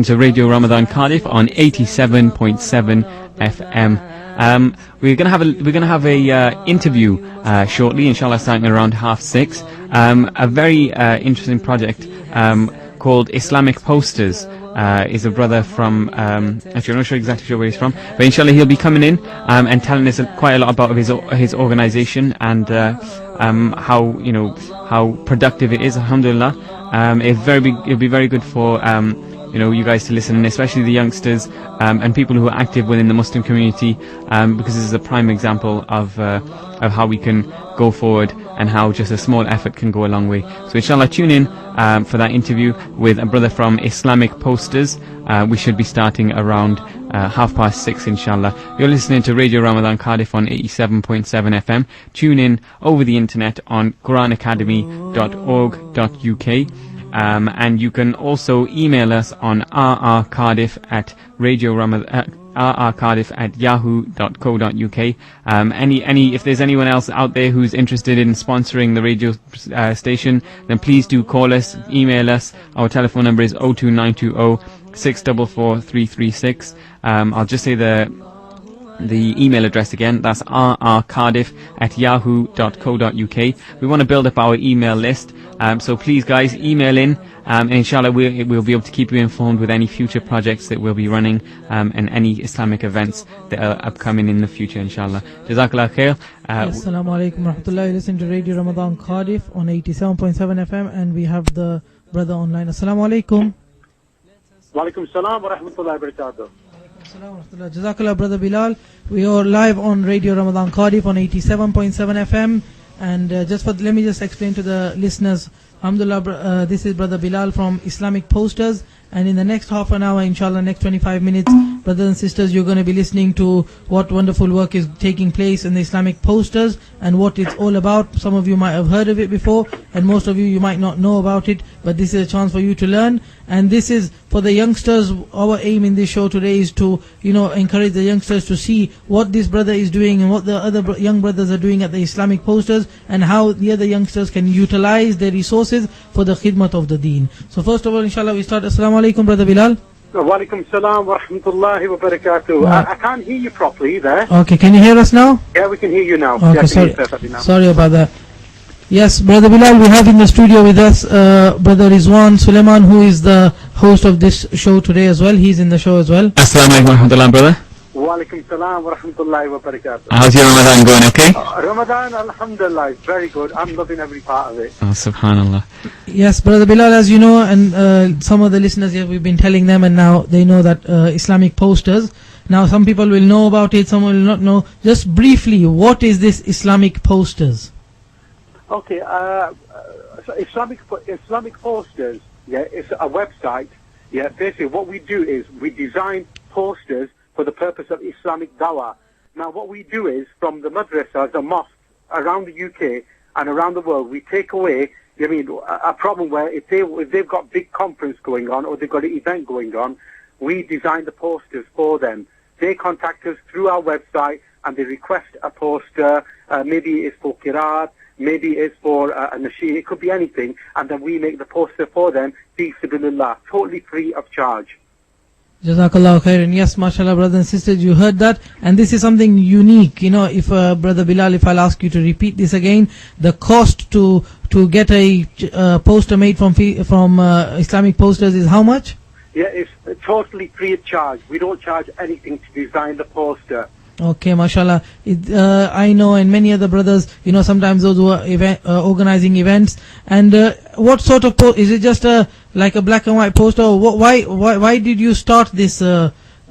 to Radio Ramadan Cardiff on 87.7 FM. We're gonna have a interview shortly, inshallah, starting around 6:30. A very interesting project called Islamic Posters. Is a brother from actually I'm not exactly where he's from, but inshallah he'll be coming in and telling us quite a lot about his organization and how productive it is, alhamdulillah. It'll be very good for you guys to listen, and especially the youngsters and people who are active within the Muslim community, because this is a prime example of how we can go forward and how just a small effort can go a long way. So inshallah, tune in for that interview with a brother from Islamic Posters. We should be starting around 6:30, inshallah. You're listening to Radio Ramadan Cardiff on 87.7 FM. Tune in over the internet on quranacademy.org.uk. And you can also email us on rrcardiff@yahoo.co.uk. If there's anyone else out there who's interested in sponsoring the radio station, then please do call us, email us. Our telephone number is 02920 644 336. I'll just say the email address again. That's rrcardiff@yahoo.co.uk. We want to build up our email list, so please guys, email in, and inshallah we'll be able to keep you informed with any future projects that we'll be running, and any Islamic events that are upcoming in the future, inshallah. Jazakallah khair. Assalamu alaikum warahmatullahi. Listen to Radio Ramadan Cardiff on 87.7 FM, and we have the brother online. Assalamu alaikum. Wa alaikum salam wa rahmatullahi wa barakatuh. Jazakallah, brother Bilal. We are live on Radio Ramadan Cardiff on 87.7 FM, and let me just explain to the listeners. Alhamdulillah, this is brother Bilal from Islamic Posters, and in the next half an hour, inshallah, next 25 minutes, brothers and sisters, you're going to be listening to what wonderful work is taking place in the Islamic Posters and what it's all about. Some of you might have heard of it before, and most of you might not know about it, but this is a chance for you to learn. And this is for the youngsters. Our aim in this show today is to encourage the youngsters to see what this brother is doing and what the other young brothers are doing at the Islamic Posters, and how the other youngsters can utilize their resources for the khidmat of the deen. So first of all, inshallah, we start. Assalamu alaikum, brother Bilal. Wa alaikum salam wa rahmatullahi wa barakatuh. I can't hear you properly there. Okay, can you hear us now? Yeah, we can hear you now. Okay, yeah, sorry about that. Yes, brother Bilal, we have in the studio with us brother Rizwan Suleiman, who is the host of this show today as well. He's in the show as well. Assalamu alaikum warahmatullahi, brother. Wa alaikum salam wa rahmatullahi wa barakatuh. How's your Ramadan going, okay? Ramadan, alhamdulillah, is very good. I'm loving every part of it. Oh, subhanallah. Yes, brother Bilal, as you know, and some of the listeners here, we've been telling them, and now they know that Islamic Posters. Now some people will know about it, some will not know. Just briefly, what is this Islamic Posters? Okay, so Islamic Posters, it's a website. Yeah, basically what we do is we design posters for the purpose of Islamic dawah. Now what we do is, from the madrasas, the mosques around the UK and around the world, we take away a problem where if they've got big conference going on or they've got an event going on, we design the posters for them. They contact us through our website and they request a poster. Maybe it's for Qiraat, maybe it's for a nasheed, it could be anything, and then we make the poster for them, fi sabilillah, totally free of charge. Jazakallah khairan. Yes, mashallah, brothers and sisters, you heard that, and this is something unique. If brother Bilal, if I'll ask you to repeat this again, the cost to get a poster made from Islamic Posters is how much? Yeah, it's totally free of charge. We don't charge anything to design the poster. Okay, mashallah. I know, and many other brothers, sometimes those who are organizing events. And what sort of is it? Just like a black and white poster? Or why did you start this?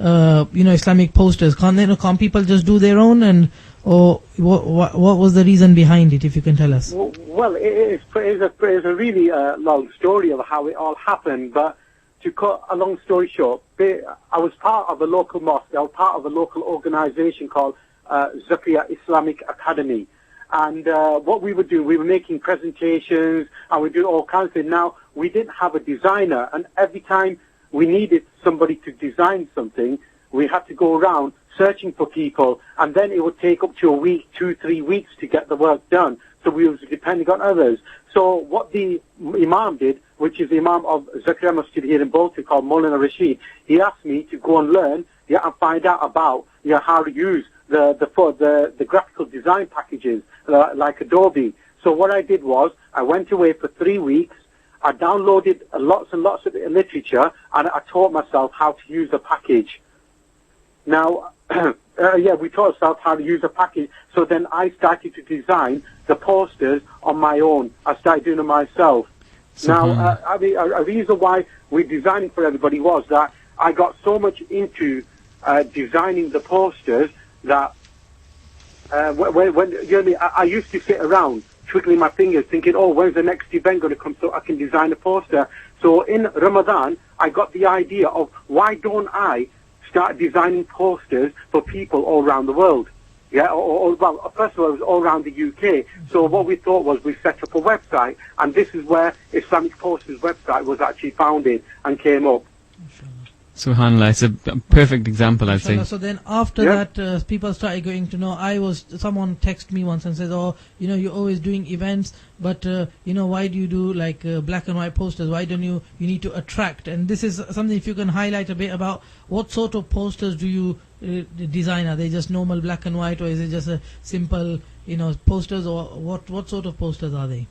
Islamic Posters. Can't people just do their own? And what was the reason behind it? If you can tell us. Well, it's a really long story of how it all happened, but. To cut a long story short, I was part of a local mosque. I was part of a local organization called Zakia Islamic Academy. And what we would do, we were making presentations and we do all kinds of things. Now, we didn't have a designer, and every time we needed somebody to design something, we had to go around searching for people, and then it would take up to a week, 2-3 weeks to get the work done. so we was depending on others. So what the Imam did, which is the Imam of Zakaria Masjid here in Bolton, called Maulana Rashid, he asked me to go and learn, and find out about, how to use the graphical design packages like Adobe. So what I did was, I went away for 3 weeks. I downloaded lots and lots of literature, and I taught myself how to use the package. Now, we taught ourselves how to use the package. So then I started to design the posters on my own. I started doing them myself. Now, a reason why we're designing for everybody was that I got so much into designing the posters that when I used to sit around twiddling my fingers thinking, when's the next event going to come so I can design a poster. So in Ramadan, I got the idea of why don't I start designing posters for people all around the world. Well, first of all, it was all around the UK. So what we thought was we set up a website, and this is where Islamic Posters website was actually founded and came up. SubhanAllah, it's a perfect example, I'd say. So then after that, people started going to know. Someone texted me once and said, you're always doing events, but, why do you do like black and white posters? Why don't you need to attract? And this is something, if you can highlight a bit about what sort of posters do you design? Are they just normal black and white, or is it just a simple, posters, or what sort of posters are they?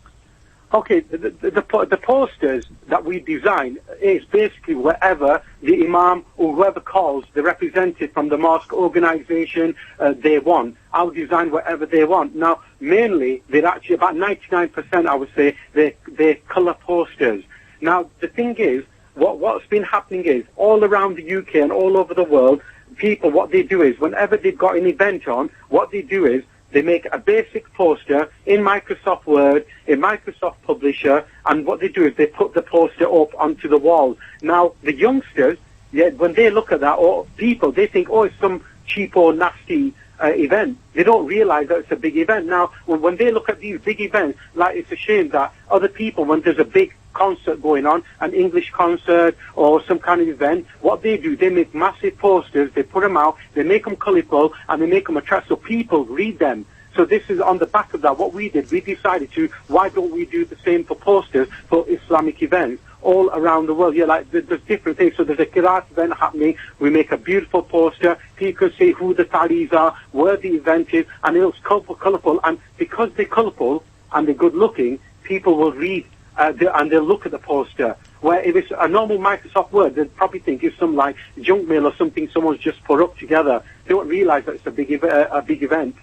Okay, the posters that we design is basically wherever the Imam or whoever calls the representative from the mosque organization they want. I'll design whatever they want. Now, mainly, they're actually about 99%, I would say, they're color posters. Now, the thing is, what's been happening is, all around the UK and all over the world, people, what they do is, whenever they've got an event on, what they do is, they make a basic poster in Microsoft Word, in Microsoft Publisher, and what they do is they put the poster up onto the wall. Now, the youngsters, when they look at that, or people, they think, it's some cheap or nasty event. They don't realize that it's a big event. Now, when they look at these big events, like, it's a shame that other people, when there's a big concert going on, an English concert or some kind of event, what they do, they make massive posters, they put them out, they make them colourful, and they make them attractive so people read them. So this is on the back of that. What we did, we decided why don't we do the same for posters for Islamic events all around the world? There's different things. So there's a Qiraat event happening. We make a beautiful poster. People can see who the talis are, where the event is, and it looks colourful. And because they're colourful and they're good looking, people will read and they'll look at the poster. Where if it's a normal Microsoft Word, they'll probably think it's some like junk mail or something someone's just put up together. They won't realise that it's a big event.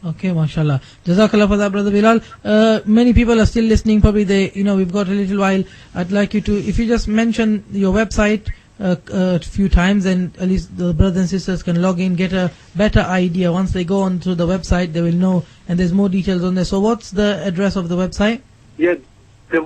Okay, mashallah. Jazakallah for that, Brother Bilal. Many people are still listening. Probably we've got a little while. I'd like you to, if you just mention your website a few times, and at least the brothers and sisters can log in, get a better idea. Once they go onto the website, they will know, and there's more details on there. So what's the address of the website? Yeah,